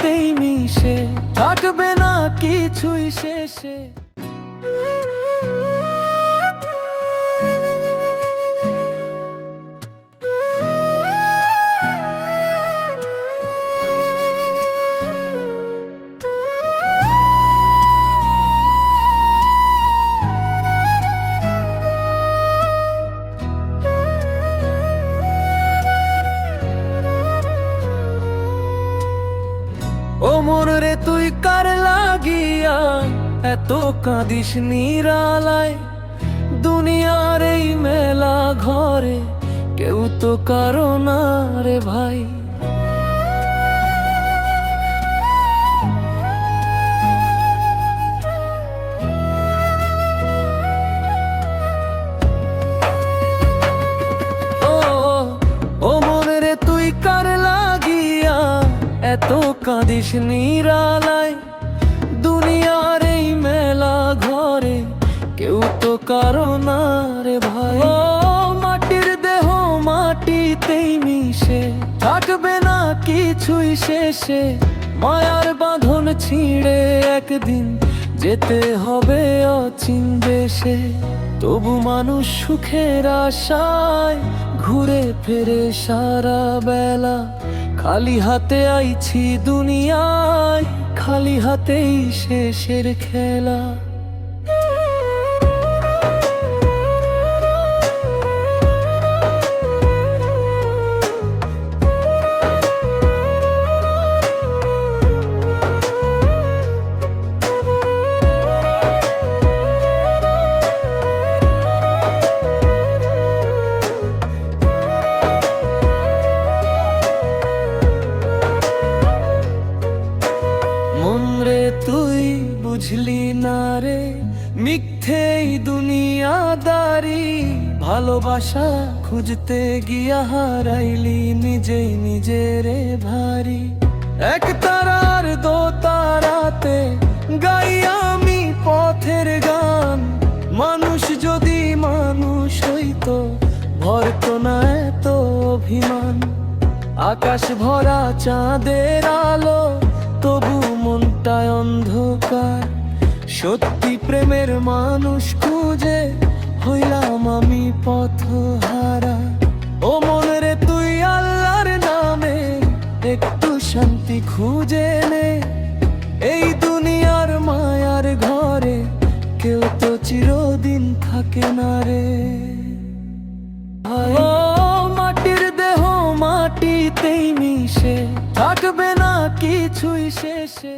মাটিতেই মিশে, থাকবে না কিছুই শেষে। ও মন রে তুই কার লাগিয়া এত কাঁদিস নিরালায়? দুনিয়ার এই মেলা ঘরে কেউ তো কারো না রে ভাই। ও মন রে তুই কার লাগিয়া এত কাঁদিস নিরালায়? দুনিয়ার এই মেলা ঘরে কেউ তো কারো না রে ভাই। ও মাটির দেহ মাটিতেই মিশে, থাকবে না কিছুই শেষে। মায়ার বাঁধন ছিঁড়ে একদিন যেতে হবে অচিন দেশে। তবু মানুষ সুখের আশায় ঘুরে ফেরে সারা বেলা। খালি হাতে আইছি দুনিয়ায়, খালি হাতেই শেষের খেলা। তুই বুঝলি না রে মিথ্যেই দুনিয়াদারি। ভালোবাসা খুঁজতে গিয়া হারাইলি নিজেই নিজেরে ভারী। এক তারার দো তারাতে গাই আমি পথের গান। মানুষ যদি মানুষ হইতো ভরতো না এত অভিমান। আকাশ ভরা চাঁদের আলো তবু মনটায় অন্ধকার। সত্যি প্রেমের মানুষ খুঁজে হইলাম আমি পথহারা। ও মন রে তুই আল্লাহর নামে একটু শান্তি খুঁজে নে। এই দুনিয়ার মায়ার ঘরে কেউ তো চিরদিন থাকে না রে। ও মাটির দেহ মাটিতেই মিশে, থাকবে না কিছুই শেষে।